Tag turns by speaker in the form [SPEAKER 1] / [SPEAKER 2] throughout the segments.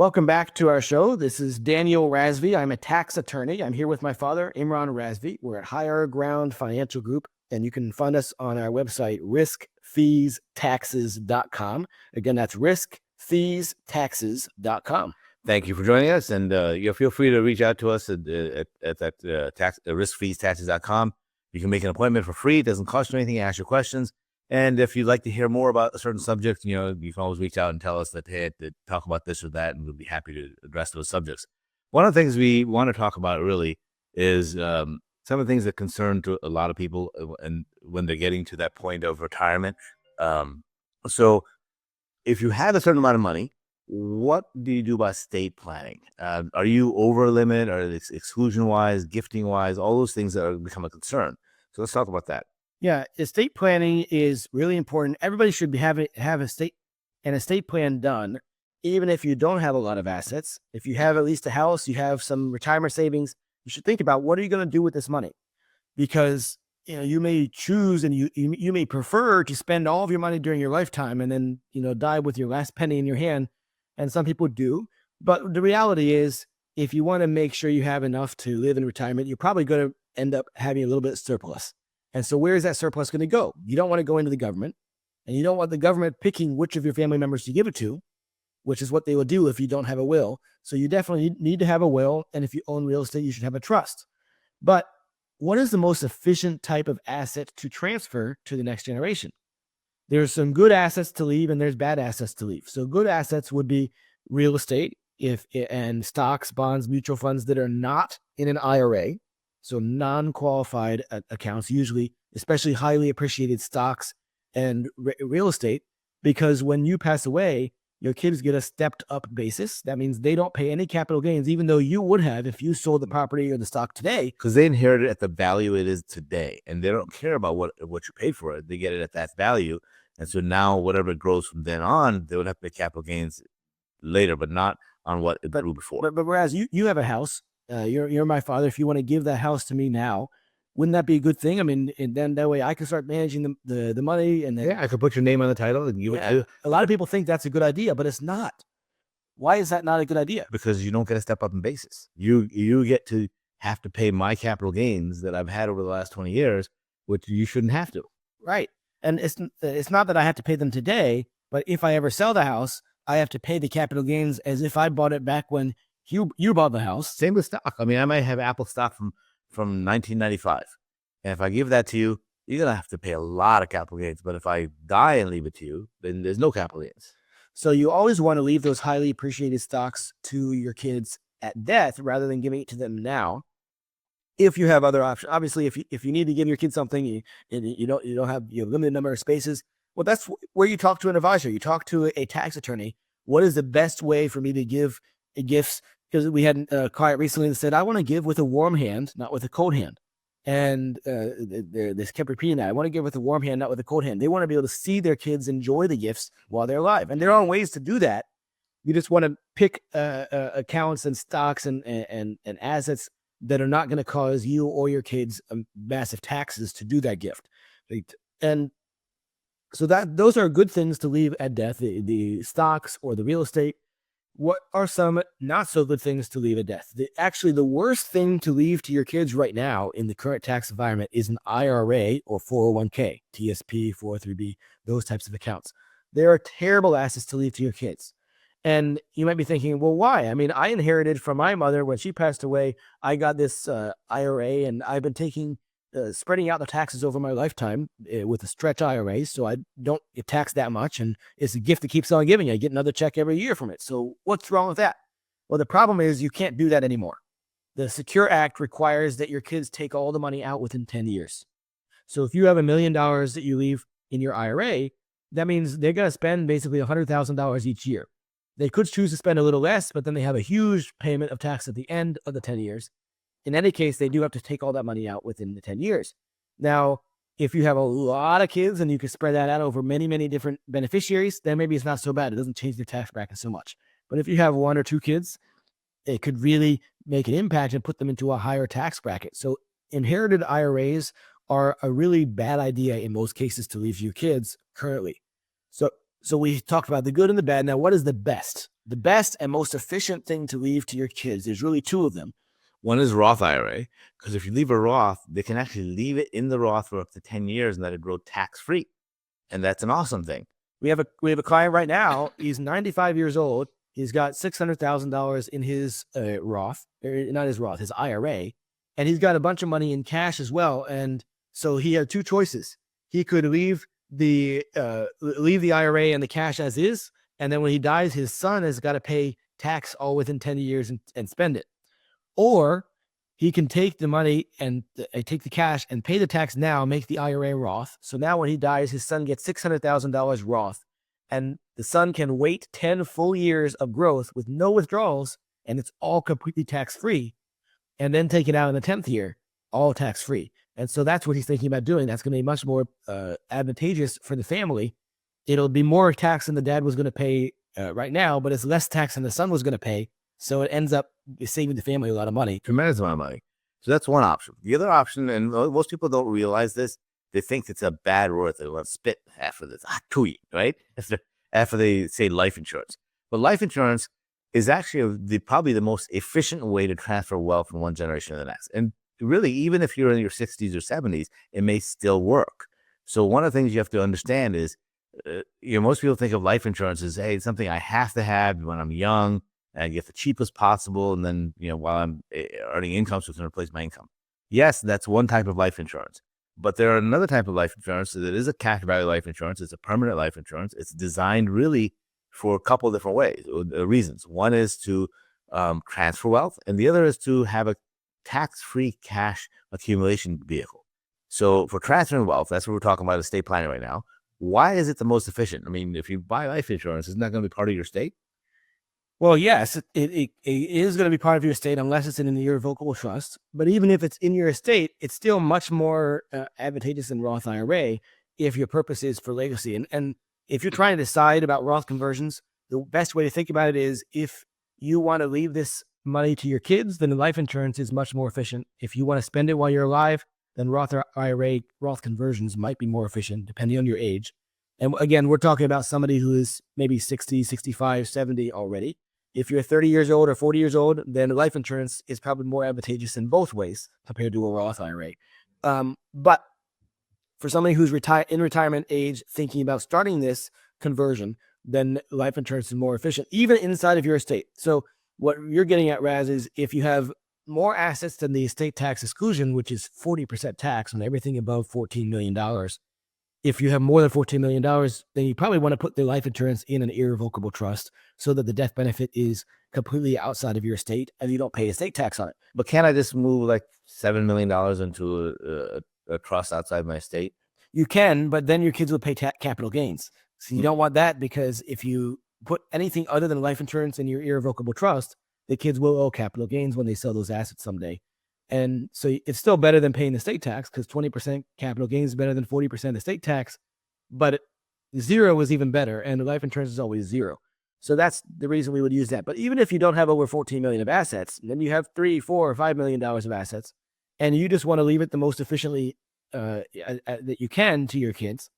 [SPEAKER 1] Welcome back to our show. This is Daniel Razvi. I'm a tax attorney. I'm here with my father, Imran Razvi. We're at Higher Ground Financial Group, and you can find us on our website, riskfeestaxes.com. Again, that's riskfeestaxes.com.
[SPEAKER 2] Thank you for joining us, and feel free to reach out to us at riskfeestaxes.com. You can make an appointment for free. It doesn't cost you anything. Ask your questions. And if you'd like to hear more about a certain subject, you can always reach out and tell us that, hey, to talk about this or that, and we'll be happy to address those subjects. One of the things we want to talk about really is some of the things that concern to a lot of people and when they're getting to that point of retirement. So if you have a certain amount of money, what do you do about estate planning? Are you over a limit? Or exclusion-wise, gifting-wise, all those things that become a concern? So let's talk about that.
[SPEAKER 1] Yeah, estate planning is really important. Everybody should have an estate plan done, even if you don't have a lot of assets. If you have at least a house, you have some retirement savings, you should think about what are you going to do with this money? Because you may choose and you may prefer to spend all of your money during your lifetime and then die with your last penny in your hand. And some people do. But the reality is, if you want to make sure you have enough to live in retirement, you're probably going to end up having a little bit of surplus. And so where is that surplus going to go? You don't want to go into the government, and you don't want the government picking which of your family members to give it to, which is what they will do if you don't have a will. So you definitely need to have a will. And if you own real estate, you should have a trust. But what is the most efficient type of asset to transfer to the next generation? There's some good assets to leave and there's bad assets to leave. So good assets would be real estate and stocks, bonds, mutual funds that are not in an IRA. So non-qualified accounts, usually, especially highly appreciated stocks and real estate, because when you pass away, your kids get a stepped up basis. That means they don't pay any capital gains, even though you would have if you sold the property or the stock today.
[SPEAKER 2] Because they inherit it at the value it is today, and they don't care about what you paid for it. They get it at that value. And so now whatever grows from then on, they would have to pay capital gains later, but not on what it grew before.
[SPEAKER 1] But whereas you have a house, you're my father. If you want to give that house to me now, wouldn't that be a good thing? I mean, and then that way I can start managing the money, and then
[SPEAKER 2] I could put your name on the title, and
[SPEAKER 1] a lot of people think that's a good idea, but it's not. Why is that not a good idea?
[SPEAKER 2] Because you don't get a step up in basis. You get to have to pay my capital gains that I've had over the last 20 years, which you shouldn't have to.
[SPEAKER 1] Right. And it's not that I have to pay them today, but if I ever sell the house, I have to pay the capital gains as if I bought it back when you bought the house.
[SPEAKER 2] Same with stock. I mean, I might have Apple stock from 1995. And if I give that to you, you're going to have to pay a lot of capital gains. But if I die and leave it to you, then there's no capital gains.
[SPEAKER 1] So you always want to leave those highly appreciated stocks to your kids at death rather than giving it to them now. If you have other options, obviously, if you need to give your kids something, you have a limited number of spaces. Well, that's where you talk to an advisor. You talk to a tax attorney. What is the best way for me to give gifts? Because we had a client recently that said, I want to give with a warm hand, not with a cold hand. And they kept repeating that. I want to give with a warm hand, not with a cold hand. They want to be able to see their kids enjoy the gifts while they're alive. And there are ways to do that. You just want to pick accounts and stocks and assets that are not going to cause you or your kids massive taxes to do that gift. And so those are good things to leave at death, the stocks or the real estate. What are some not so good things to leave at death? Actually, the worst thing to leave to your kids right now in the current tax environment is an IRA or 401k, TSP, 403b, those types of accounts. They are terrible assets to leave to your kids. And you might be thinking, well, why? I mean, I inherited from my mother when she passed away. I got this IRA, and I've been spreading out the taxes over my lifetime with a stretch IRA, so I don't get taxed that much, and it's a gift that keeps on giving. I get another check every year from it. So what's wrong with that? Well, the problem is you can't do that anymore. The Secure Act requires that your kids take all the money out within 10 years. So if you have $1 million that you leave in your IRA, that means they're going to spend basically $100,000 each year. They could choose to spend a little less, but then they have a huge payment of tax at the end of the 10 years. In any case, they do have to take all that money out within the 10 years. Now, if you have a lot of kids and you can spread that out over many, many different beneficiaries, then maybe it's not so bad. It doesn't change their tax bracket so much. But if you have 1 or 2 kids, it could really make an impact and put them into a higher tax bracket. So inherited IRAs are a really bad idea in most cases to leave your kids currently. So we talked about the good and the bad. Now, what is the best? The best and most efficient thing to leave to your kids, there's really two of them.
[SPEAKER 2] One is Roth IRA, because if you leave a Roth, they can actually leave it in the Roth for up to 10 years and let it grow tax-free. And that's an awesome thing.
[SPEAKER 1] We have a client right now. He's 95 years old. He's got $600,000 in his Roth, not his Roth, his IRA, and he's got a bunch of money in cash as well. And so he had two choices. He could leave the IRA and the cash as is, and then when he dies, his son has got to pay tax all within 10 years and spend it. Or he can take the money and take the cash and pay the tax now, make the IRA Roth. So now when he dies, his son gets $600,000 Roth, and the son can wait 10 full years of growth with no withdrawals, and it's all completely tax-free, and then take it out in the 10th year, all tax-free. And so that's what he's thinking about doing. That's going to be much more advantageous for the family. It'll be more tax than the dad was going to pay right now, but it's less tax than the son was going to pay. So it ends up saving the family a lot of money.
[SPEAKER 2] Tremendous amount of money. So that's one option. The other option, and most people don't realize this, they think it's a bad word. They want to spit after this, tui, right? After they say life insurance. But life insurance is actually probably the most efficient way to transfer wealth from one generation to the next. And really, even if you're in your 60s or 70s, it may still work. So one of the things you have to understand is, most people think of life insurance as, hey, it's something I have to have when I'm young, and get the cheapest possible, and then, while I'm earning income, so it's going to replace my income. Yes, that's one type of life insurance. But there are another type of life insurance that is a cash value life insurance. It's a permanent life insurance. It's designed really for a couple of different reasons. One is to transfer wealth, and the other is to have a tax-free cash accumulation vehicle. So for transferring wealth, that's what we're talking about, estate planning right now. Why is it the most efficient? I mean, if you buy life insurance, isn't that going to be part of your estate?
[SPEAKER 1] Well, yes, it is going to be part of your estate unless it's in an irrevocable trust. But even if it's in your estate, it's still much more advantageous than Roth IRA if your purpose is for legacy. And if you're trying to decide about Roth conversions, the best way to think about it is if you want to leave this money to your kids, then the life insurance is much more efficient. If you want to spend it while you're alive, then Roth IRA, Roth conversions might be more efficient depending on your age. And again, we're talking about somebody who is maybe 60, 65, 70 already. If you're 30 years old or 40 years old, then life insurance is probably more advantageous in both ways compared to a Roth IRA. But for somebody who's in retirement age thinking about starting this conversion, then life insurance is more efficient, even inside of your estate. So what you're getting at, Raz, is if you have more assets than the estate tax exclusion, which is 40% tax on everything above $14 million, if you have more than $14 million, then you probably want to put the life insurance in an irrevocable trust so that the death benefit is completely outside of your estate and you don't pay estate tax on it.
[SPEAKER 2] But can't I just move like $7 million into a trust outside my estate?
[SPEAKER 1] You can, but then your kids will pay capital gains. So you don't want that, because if you put anything other than life insurance in your irrevocable trust, the kids will owe capital gains when they sell those assets someday. And so it's still better than paying the estate tax, because 20% capital gains is better than 40% estate tax, but zero is even better, and the life insurance is always zero. So that's the reason we would use that. But even if you don't have over 14 million of assets, then you have $3, $4, or $5 million of assets, and you just want to leave it the most efficiently that you can to your kids,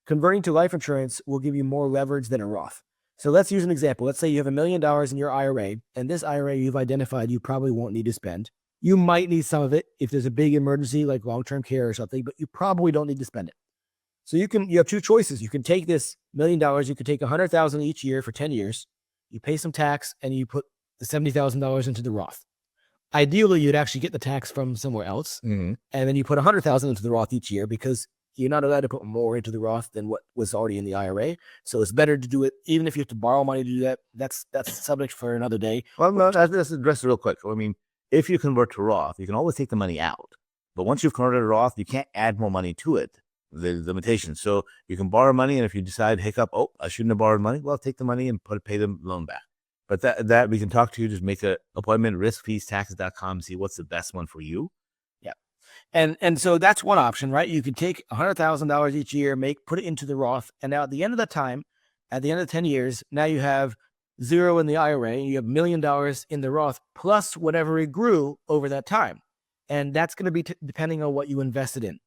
[SPEAKER 1] converting to life insurance will give you more leverage than a Roth. So let's use an example. Let's say you have $1 million in your IRA, and this IRA you've identified you probably won't need to spend. You might need some of it if there's a big emergency like long-term care or something, but you probably don't need to spend it. So you have two choices. You can take this $1 million, you could take $100,000 each year for 10 years, you pay some tax, and you put the $70,000 into the Roth. Ideally, you'd actually get the tax from somewhere else, and then you put $100,000 into the Roth each year, because you're not allowed to put more into the Roth than what was already in the IRA. So it's better to do it, even if you have to borrow money to do that. That's subject for another day.
[SPEAKER 2] Well, no, let's address it real quick. I mean, if you convert to Roth, you can always take the money out. But once you've converted to Roth, you can't add more money to it. The limitations. So you can borrow money, and if you decide, hiccup, I shouldn't have borrowed money, well, take the money and pay the loan back. But that we can talk to you, just make an appointment, riskfeestaxes.com, see what's the best one for you.
[SPEAKER 1] Yeah. And so that's one option, right? You could take $100,000 each year, put it into the Roth. And now at the end of the time, at the end of the 10 years, now you have zero in the IRA, you have $1 million in the Roth, plus whatever it grew over that time. And that's going to be depending on what you invested in.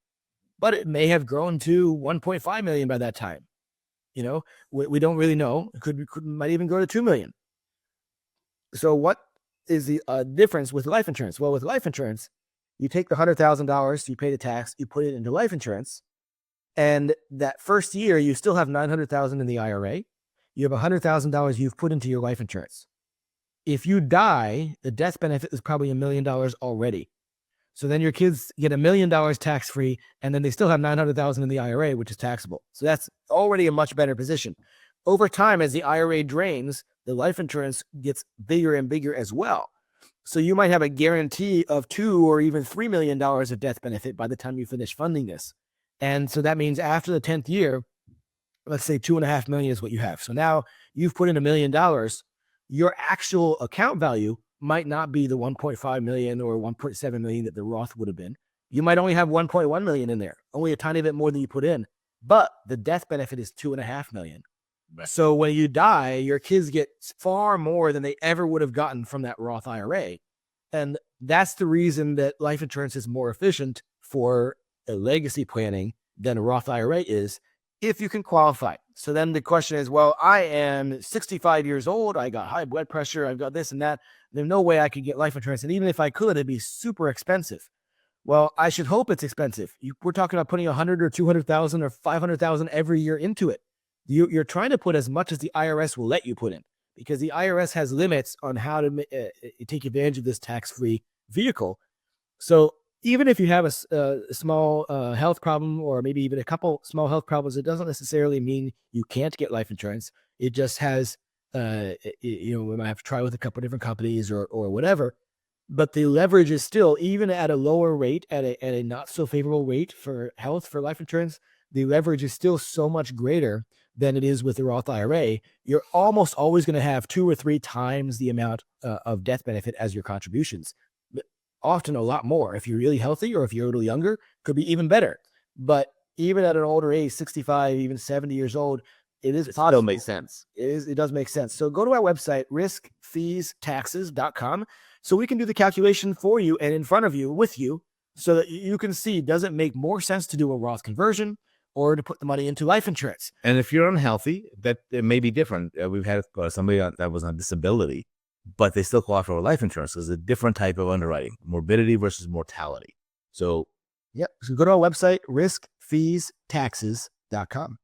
[SPEAKER 1] But it may have grown to 1.5 million by that time. You know, we don't really know. It might even go to 2 million. So what is the difference with life insurance? Well, with life insurance, you take the $100,000, you pay the tax, you put it into life insurance, and that first year you still have $900,000 in the IRA. You have $100,000 you've put into your life insurance. If you die, the death benefit is probably $1 million already. So then your kids get $1 million tax free, and then they still have $900,000 in the IRA, which is taxable. So that's already a much better position. Over time, as the IRA drains, the life insurance gets bigger and bigger as well. So you might have a guarantee of $2 or even $3 million of death benefit by the time you finish funding this. And so that means after the 10th year, let's say 2.5 million is what you have. So now you've put in $1 million. Your actual account value might not be the 1.5 million or 1.7 million that the Roth would have been. You might only have 1.1 million in there, only a tiny bit more than you put in, but the death benefit is 2.5 million.
[SPEAKER 2] Right.
[SPEAKER 1] So when you die, your kids get far more than they ever would have gotten from that Roth IRA. And that's the reason that life insurance is more efficient for a legacy planning than a Roth IRA is, if you can qualify. So then the question is, well, I am 65 years old. I got high blood pressure. I've got this and that. There's no way I could get life insurance. And even if I could, it'd be super expensive. Well, I should hope it's expensive. We're talking about putting 100 or 200,000 or 500,000 every year into it. You're trying to put as much as the IRS will let you put in, because the IRS has limits on how to take advantage of this tax-free vehicle. So even if you have a small health problem, or maybe even a couple small health problems, it doesn't necessarily mean you can't get life insurance. It just has, we might have to try with a couple different companies or whatever. But the leverage is still, even at a lower rate, at a not so favorable rate for health, for life insurance, the leverage is still so much greater than it is with the Roth IRA. You're almost always going to have 2 or 3 times the amount of death benefit as your contributions. Often a lot more. If you're really healthy or if you're a little younger, could be even better. But even at an older age, 65, even 70 years old, it
[SPEAKER 2] still makes sense.
[SPEAKER 1] It does make sense. So go to our website, riskfeestaxes.com, so we can do the calculation for you and in front of you, with you, so that you can see, does it make more sense to do a Roth conversion or to put the money into life insurance?
[SPEAKER 2] And if you're unhealthy, that it may be different. We've had somebody that was on disability, but they still qualify for life insurance. It's a different type of underwriting, morbidity versus mortality. So,
[SPEAKER 1] yep. So go to our website, riskfeestaxes.com.